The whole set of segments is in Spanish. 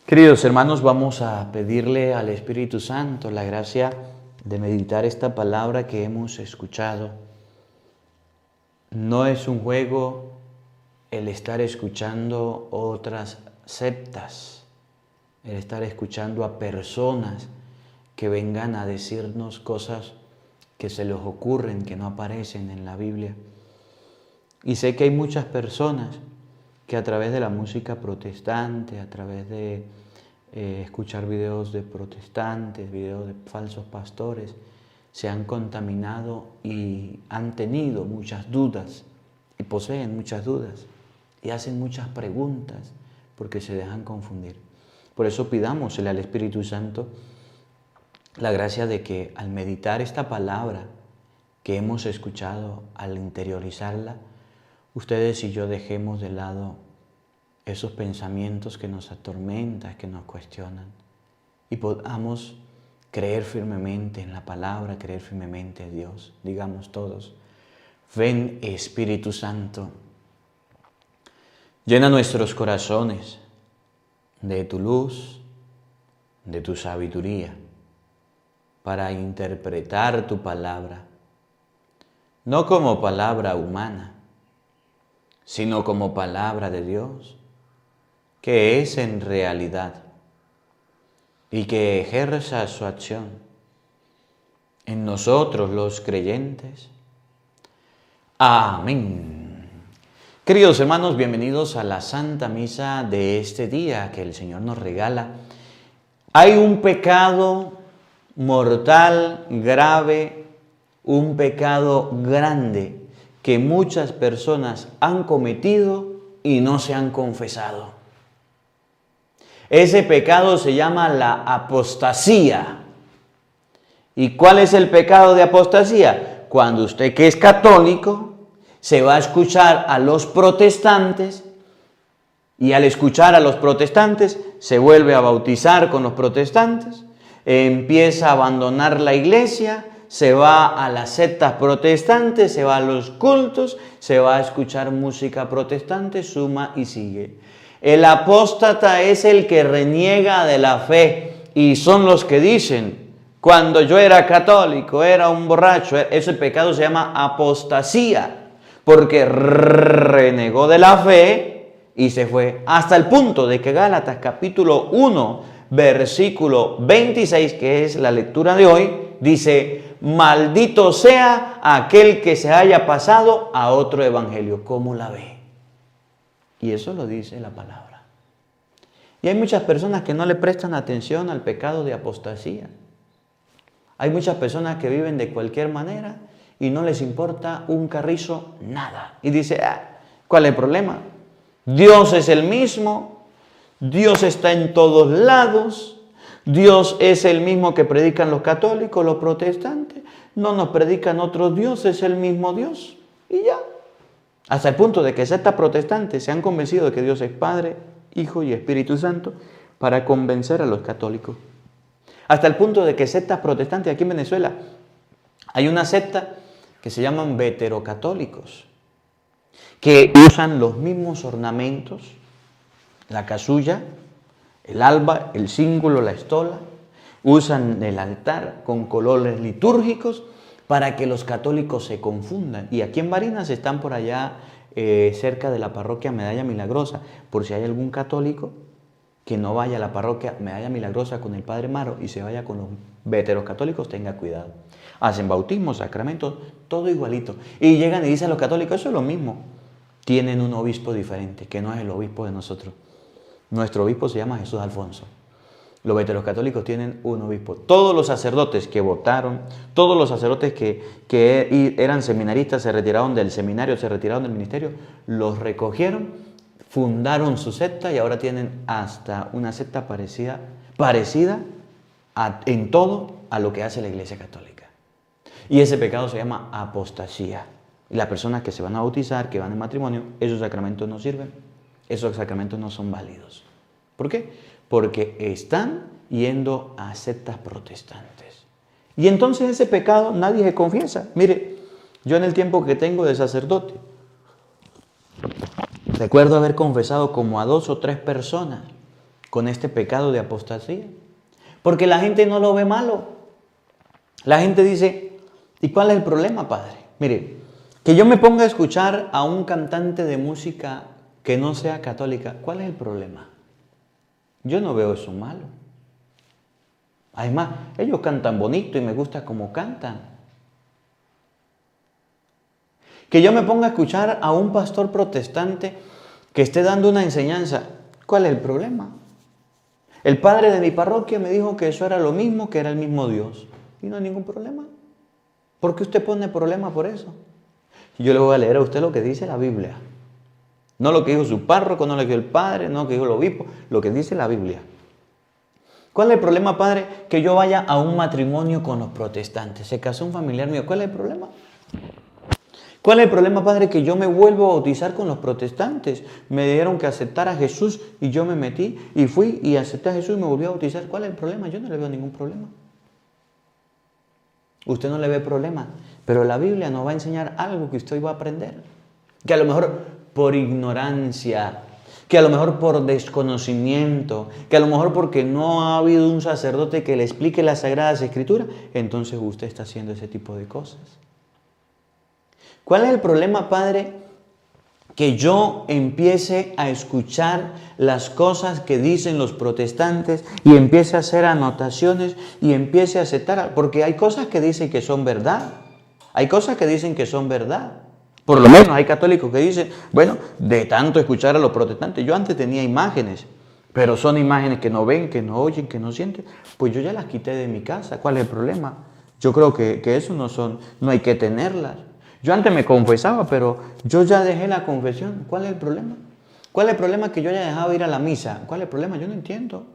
Queridos hermanos, vamos a pedirle al Espíritu Santo la gracia de meditar esta palabra que hemos escuchado. No es un juego el estar escuchando otras sectas, el estar escuchando a personas que vengan a decirnos cosas que se les ocurren, que no aparecen en la Biblia. Y sé que hay muchas personas que a través de la música protestante, a través de escuchar videos de protestantes, videos de falsos pastores, se han contaminado y han tenido muchas dudas y poseen muchas dudas y hacen muchas preguntas porque se dejan confundir. Por eso pidámosle al Espíritu Santo la gracia de que al meditar esta palabra que hemos escuchado, al interiorizarla, ustedes y yo dejemos de lado esos pensamientos que nos atormentan, que nos cuestionan, y podamos creer firmemente en la palabra, creer firmemente en Dios. Digamos todos: ven Espíritu Santo, llena nuestros corazones de tu luz, de tu sabiduría, para interpretar tu palabra, no como palabra humana, sino como palabra de Dios, que es en realidad, y que ejerza su acción en nosotros los creyentes. Amén. Queridos hermanos, bienvenidos a la Santa Misa de este día que el Señor nos regala. Hay un pecado mortal, grave, un pecado grande que muchas personas han cometido y no se han confesado. Ese pecado se llama la apostasía. ¿Y cuál es el pecado de apostasía? Cuando usted, que es católico, se va a escuchar a los protestantes y al escuchar a los protestantes se vuelve a bautizar con los protestantes, empieza a abandonar la iglesia, se va a las sectas protestantes, se va a los cultos, se va a escuchar música protestante, suma y sigue. El apóstata es el que reniega de la fe y son los que dicen: cuando yo era católico era un borracho. Ese pecado se llama apostasía porque renegó de la fe y se fue, hasta el punto de que Gálatas capítulo 1 versículo 26, que es la lectura de hoy, dice: maldito sea aquel que se haya pasado a otro evangelio. ¿Cómo la ve? Y eso lo dice la palabra. Y hay muchas personas que no le prestan atención al pecado de apostasía. Hay muchas personas que viven de cualquier manera y no les importa un carrizo nada. Y dice: ¿cuál es el problema? Dios es el mismo, Dios está en todos lados, Dios es el mismo que predican los católicos, los protestantes, no nos predican otros dioses, es el mismo Dios. Y ya. Hasta el punto de que sectas protestantes se han convencido de que Dios es Padre, Hijo y Espíritu Santo para convencer a los católicos. Hasta el punto de que sectas protestantes aquí en Venezuela, hay una secta que se llaman veterocatólicos, que usan los mismos ornamentos, la casulla, el alba, el cíngulo, la estola, usan el altar con colores litúrgicos para que los católicos se confundan. Y aquí en Barinas están por allá cerca de la parroquia Medalla Milagrosa, por si hay algún católico que no vaya a la parroquia Medalla Milagrosa con el Padre Maro y se vaya con los veterocatólicos, tenga cuidado. Hacen bautismos, sacramentos, todo igualito. Y llegan y dicen a los católicos: eso es lo mismo. Tienen un obispo diferente, que no es el obispo de nosotros. Nuestro obispo se llama Jesús Alfonso. Los veterocatólicos tienen un obispo. Todos los sacerdotes que votaron, todos los sacerdotes que eran seminaristas, se retiraron del seminario, se retiraron del ministerio, los recogieron, fundaron su secta y ahora tienen hasta una secta parecida en todo a lo que hace la Iglesia Católica. Y ese pecado se llama apostasía. Y las personas que se van a bautizar, que van en matrimonio, esos sacramentos no sirven, esos sacramentos no son válidos. ¿Por qué? Porque están yendo a sectas protestantes. Y entonces ese pecado nadie se confiesa. Mire, yo en el tiempo que tengo de sacerdote, recuerdo haber confesado como a 2 o 3 personas con este pecado de apostasía. Porque la gente no lo ve malo. La gente dice, ¿y cuál es el problema, padre? Mire, que yo me ponga a escuchar a un cantante de música que no sea católica, ¿cuál es el problema? Yo no veo eso malo. Además, ellos cantan bonito y me gusta cómo cantan. Que yo me ponga a escuchar a un pastor protestante que esté dando una enseñanza, ¿cuál es el problema? El padre de mi parroquia me dijo que eso era lo mismo, que era el mismo Dios. Y no hay ningún problema. ¿Por qué usted pone problema por eso? Yo le voy a leer a usted lo que dice la Biblia. No lo que dijo su párroco, no lo que dijo el padre, no lo que dijo el obispo, lo que dice la Biblia. ¿Cuál es el problema, padre? Que yo vaya a un matrimonio con los protestantes. Se casó un familiar mío. ¿Cuál es el problema? ¿Cuál es el problema, padre? Que yo me vuelvo a bautizar con los protestantes. Me dijeron que aceptara a Jesús y yo me metí y fui y acepté a Jesús y me volví a bautizar. ¿Cuál es el problema? Yo no le veo ningún problema. Usted no le ve problema, pero la Biblia nos va a enseñar algo que usted va a aprender. Que a lo mejor por ignorancia, que a lo mejor por desconocimiento, que a lo mejor porque no ha habido un sacerdote que le explique las Sagradas Escrituras, entonces usted está haciendo ese tipo de cosas. ¿Cuál es el problema, padre? Que yo empiece a escuchar las cosas que dicen los protestantes y empiece a hacer anotaciones y empiece a aceptar, porque hay cosas que dicen que son verdad, hay cosas que dicen que son verdad. Por lo menos hay católicos que dicen, bueno, de tanto escuchar a los protestantes, yo antes tenía imágenes, pero son imágenes que no ven, que no oyen, que no sienten, pues yo ya las quité de mi casa. ¿Cuál es el problema? Yo creo que eso no hay que tenerlas. Yo antes me confesaba, pero yo ya dejé la confesión. ¿Cuál es el problema? ¿Cuál es el problema que yo haya dejado de ir a la misa? ¿Cuál es el problema? Yo no entiendo.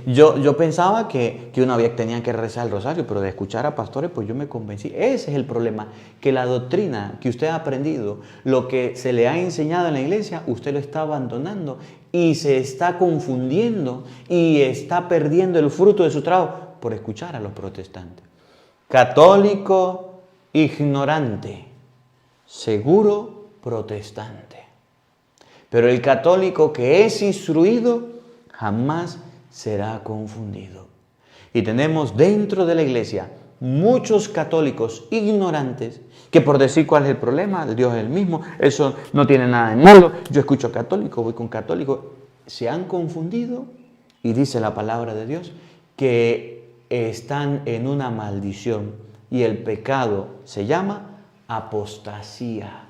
Yo pensaba que una vez tenía que rezar el rosario, pero de escuchar a pastores, pues yo me convencí. Ese es el problema, que la doctrina que usted ha aprendido, lo que se le ha enseñado en la iglesia, usted lo está abandonando y se está confundiendo y está perdiendo el fruto de su trabajo por escuchar a los protestantes. Católico ignorante, seguro protestante. Pero el católico que es instruido jamás será confundido. Y tenemos dentro de la iglesia muchos católicos ignorantes que por decir cuál es el problema, el Dios es el mismo, eso no tiene nada de malo, yo escucho católico, voy con católico, se han confundido y dice la palabra de Dios que están en una maldición. Y el pecado se llama apostasía.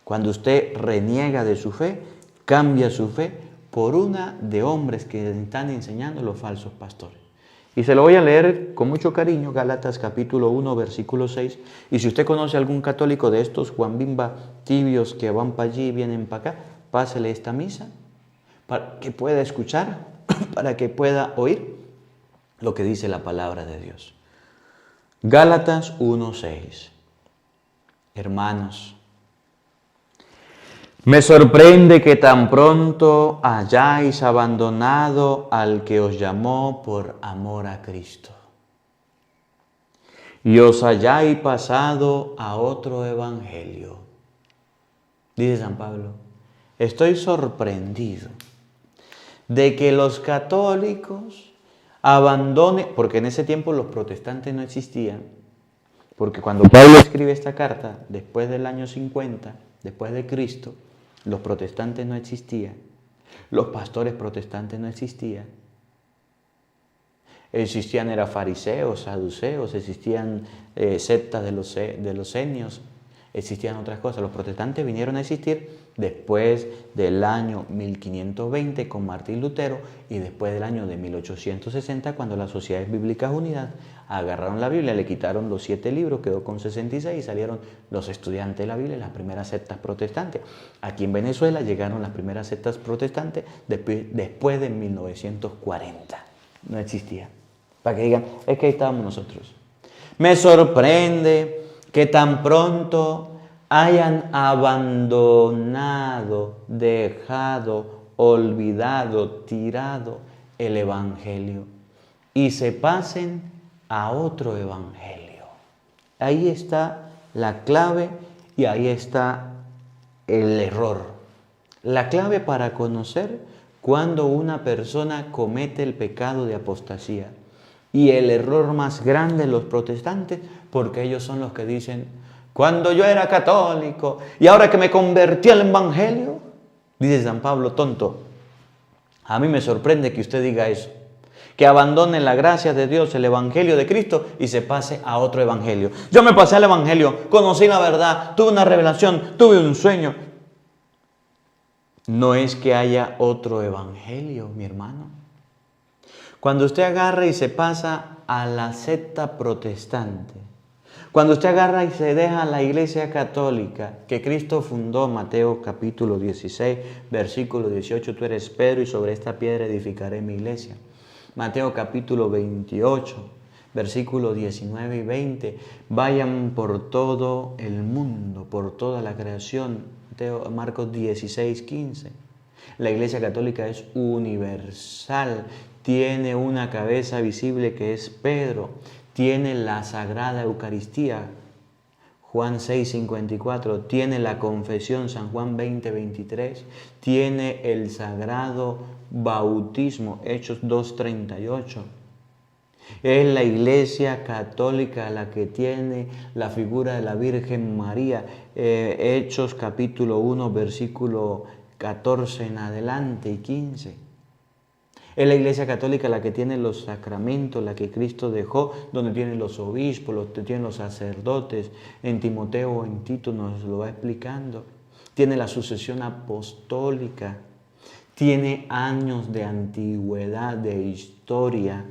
Cuando usted reniega de su fe, cambia su fe por una de hombres que están enseñando los falsos pastores. Y se lo voy a leer con mucho cariño, Gálatas capítulo 1, versículo 6. Y si usted conoce a algún católico de estos Juan Bimba tibios que van para allí y vienen para acá, pásele esta misa para que pueda escuchar, para que pueda oír lo que dice la palabra de Dios. Gálatas 1:6. Hermanos, me sorprende que tan pronto hayáis abandonado al que os llamó por amor a Cristo y os hayáis pasado a otro evangelio. Dice San Pablo, estoy sorprendido de que los católicos abandonen, porque en ese tiempo los protestantes no existían, porque cuando Pablo escribe esta carta, después del año 50, después de Cristo, los protestantes no existían, los pastores protestantes no existían. Existían eran fariseos, saduceos, existían sectas de los senios, existían otras cosas. Los protestantes vinieron a existir después del año 1520 con Martín Lutero y después del año de 1860 cuando las Sociedades Bíblicas Unidas agarraron la Biblia, le quitaron los 7 libros, quedó con 66 y salieron los estudiantes de la Biblia, las primeras sectas protestantes. Aquí en Venezuela llegaron las primeras sectas protestantes después de 1940. No existía. Para que digan, es que ahí estábamos nosotros. Me sorprende que tan pronto hayan abandonado, dejado, olvidado, tirado el evangelio y se pasen a otro evangelio. Ahí está la clave y ahí está el error. La clave para conocer cuando una persona comete el pecado de apostasía. Y el error más grande de los protestantes, porque ellos son los que dicen, cuando yo era católico y ahora que me convertí al evangelio, dice San Pablo, tonto, a mí me sorprende que usted diga eso, que abandone la gracia de Dios, el evangelio de Cristo y se pase a otro evangelio. Yo me pasé al evangelio, conocí la verdad, tuve una revelación, tuve un sueño. No es que haya otro evangelio, mi hermano. Cuando usted agarra y se pasa a la secta protestante, cuando usted agarra y se deja a la iglesia católica que Cristo fundó, Mateo capítulo 16, versículo 18, tú eres Pedro y sobre esta piedra edificaré mi iglesia. Mateo capítulo 28, versículos 19 y 20, vayan por todo el mundo, por toda la creación. Marcos 16, 15. La iglesia católica es universal, tiene una cabeza visible que es Pedro, tiene la Sagrada Eucaristía, Juan 6, 54, tiene la confesión, San Juan 20, 23, tiene el sagrado bautismo, Hechos 2, 38. Es la iglesia católica la que tiene la figura de la Virgen María, Hechos capítulo 1, versículo 14 en adelante y 15. Es la iglesia católica la que tiene los sacramentos, la que Cristo dejó, donde tiene los obispos, tiene los sacerdotes. En Timoteo o en Tito nos lo va explicando. Tiene la sucesión apostólica, tiene años de antigüedad, de historia,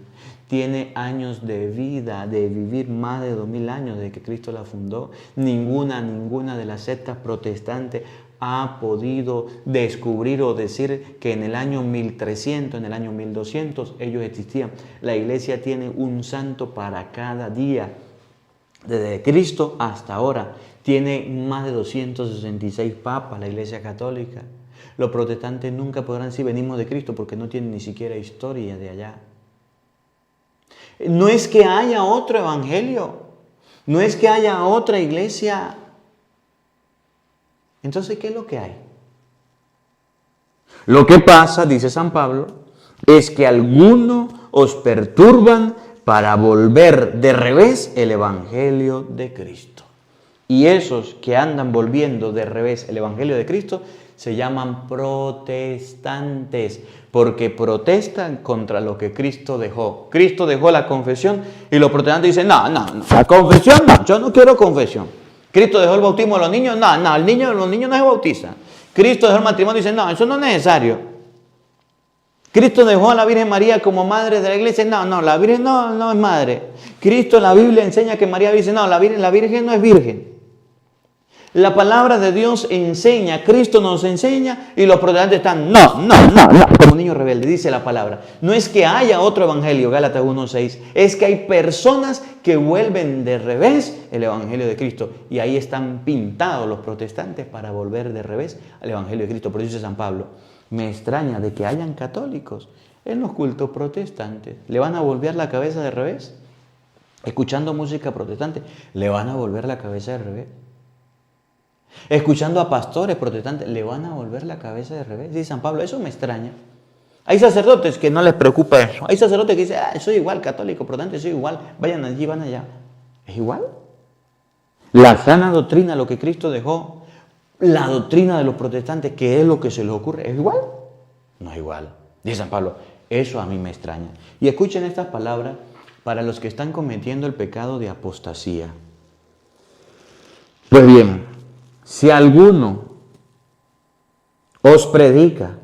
tiene años de vida, de vivir más de 2000 años desde que Cristo la fundó. Ninguna de las sectas protestantes ha podido descubrir o decir que en el año 1300, en el año 1200 ellos existían. La iglesia tiene un santo para cada día, desde Cristo hasta ahora. Tiene más de 266 papas la iglesia católica. Los protestantes nunca podrán decir venimos de Cristo porque no tienen ni siquiera historia de allá. No es que haya otro evangelio, no es que haya otra iglesia. Entonces, ¿qué es lo que hay? Lo que pasa, dice San Pablo, es que algunos os perturban para volver de revés el evangelio de Cristo. Y esos que andan volviendo de revés el evangelio de Cristo se llaman protestantes, porque protestan contra lo que Cristo dejó. Cristo dejó la confesión y los protestantes dicen, no, la confesión no, yo no quiero confesión. Cristo dejó el bautismo de los niños, no, los niños no se bautizan. Cristo dejó el matrimonio y dice, no, eso no es necesario. Cristo dejó a la Virgen María como madre de la iglesia, no, la Virgen no es madre. Cristo en la Biblia enseña que María dice, no, la Virgen no es virgen. La palabra de Dios enseña, Cristo nos enseña y los protestantes están, no, como niños rebeldes, dice la palabra. No es que haya otro evangelio, Gálatas 1:6, es que hay personas que vuelven de revés el evangelio de Cristo y ahí están pintados los protestantes para volver de revés al evangelio de Cristo. Por eso dice San Pablo, me extraña de que hayan católicos en los cultos protestantes. ¿Le van a volver la cabeza de revés? Escuchando música protestante, ¿le van a volver la cabeza de revés? Escuchando a pastores protestantes, ¿le van a volver la cabeza de revés? Dice San Pablo, eso me extraña. Hay sacerdotes que no les preocupa eso. Hay sacerdotes que dicen, soy igual, católico, protestante, soy igual. Vayan allí, van allá. ¿Es igual? La sana doctrina, lo que Cristo dejó, la doctrina de los protestantes, que es lo que se les ocurre, ¿es igual? No es igual. Dice San Pablo, eso a mí me extraña. Y escuchen estas palabras para los que están cometiendo el pecado de apostasía. Pues bien, si alguno os predica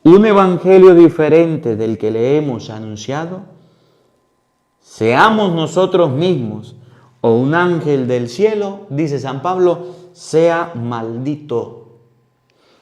un evangelio diferente del que le hemos anunciado, seamos nosotros mismos o un ángel del cielo, dice San Pablo, sea maldito.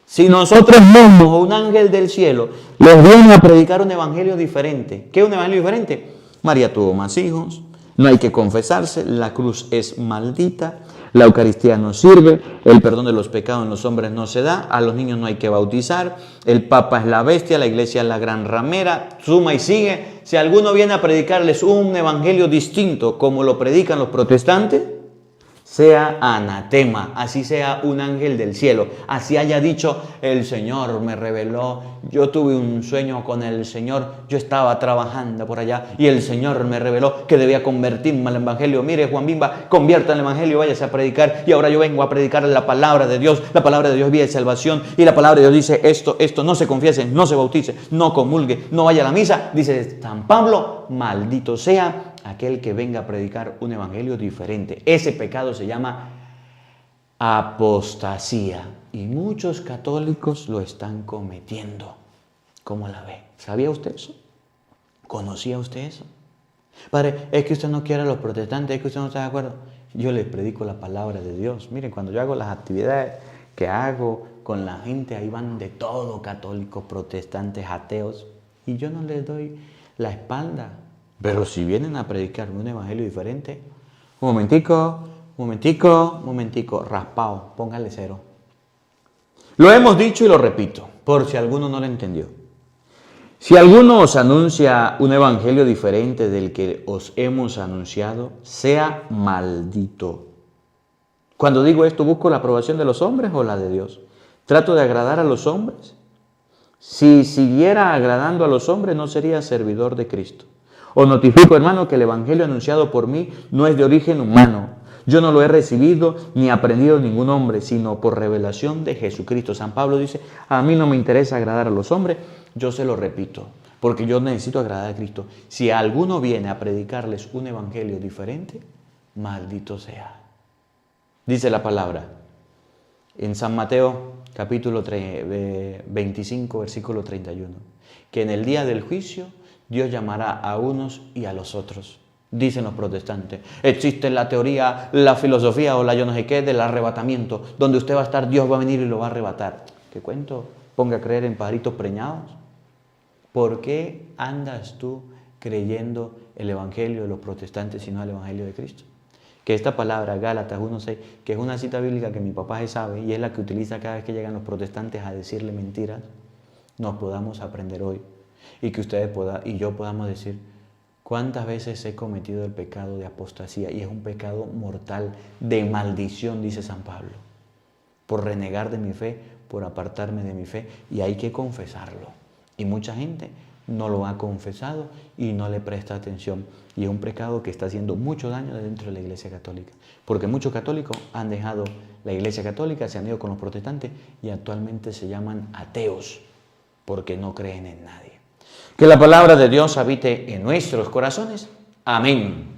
Si nosotros mismos o un ángel del cielo les viene a predicar un evangelio diferente, ¿qué es un evangelio diferente? María tuvo más hijos, no hay que confesarse, la cruz es maldita, la Eucaristía no sirve, el perdón de los pecados en los hombres no se da, a los niños no hay que bautizar, el Papa es la bestia, la Iglesia es la gran ramera, suma y sigue. Si alguno viene a predicarles un evangelio distinto como lo predican los protestantes, sea anatema, así sea un ángel del cielo, así haya dicho: el Señor me reveló, yo tuve un sueño con el Señor, yo estaba trabajando por allá y el Señor me reveló que debía convertirme al evangelio. Mire, Juan Bimba, convierta el evangelio, váyase a predicar, y ahora yo vengo a predicar la palabra de Dios. La palabra de Dios viene de salvación, y la palabra de Dios dice esto: no se confiese, no se bautice, no comulgue, no vaya a la misa. Dice San Pablo: maldito sea aquel que venga a predicar un evangelio diferente. Ese pecado se llama apostasía, y muchos católicos lo están cometiendo. ¿Cómo la ve? ¿Sabía usted eso? ¿Conocía usted eso? Padre, es que usted no quiere a los protestantes, es que usted no está de acuerdo. Yo les predico la palabra de Dios. Miren, cuando yo hago las actividades que hago con la gente, ahí van de todo: católicos, protestantes, ateos, y yo no les doy la espalda. Pero si vienen a predicar un evangelio diferente, un momentico, raspado, póngale 0. Lo hemos dicho y lo repito, por si alguno no lo entendió. Si alguno os anuncia un evangelio diferente del que os hemos anunciado, sea maldito. Cuando digo esto, ¿busco la aprobación de los hombres o la de Dios? ¿Trato de agradar a los hombres? Si siguiera agradando a los hombres, no sería servidor de Cristo. Os notifico, hermano, que el evangelio anunciado por mí no es de origen humano. Yo no lo he recibido ni aprendido de ningún hombre, sino por revelación de Jesucristo. San Pablo dice: a mí no me interesa agradar a los hombres. Yo se lo repito, porque yo necesito agradar a Cristo. Si alguno viene a predicarles un evangelio diferente, maldito sea. Dice la palabra en San Mateo, capítulo 25, versículo 31, que en el día del juicio Dios llamará a unos y a los otros. Dicen los protestantes: existe la teoría, la filosofía o la yo no sé qué del arrebatamiento, donde usted va a estar, Dios va a venir y lo va a arrebatar. ¿Qué cuento? Ponga a creer en pajaritos preñados. ¿Por qué andas tú creyendo el evangelio de los protestantes y no el evangelio de Cristo? Que esta palabra, Gálatas 1:6, que es una cita bíblica que mi papá se sabe y es la que utiliza cada vez que llegan los protestantes a decirle mentiras, nos podamos aprender hoy. Y que ustedes y yo podamos decir: ¿cuántas veces he cometido el pecado de apostasía? Y es un pecado mortal, de maldición, dice San Pablo, por renegar de mi fe, por apartarme de mi fe, y hay que confesarlo. Y mucha gente no lo ha confesado y no le presta atención. Y es un pecado que está haciendo mucho daño dentro de la Iglesia Católica. Porque muchos católicos han dejado la Iglesia Católica, se han ido con los protestantes y actualmente se llaman ateos porque no creen en nadie. Que la palabra de Dios habite en nuestros corazones. Amén.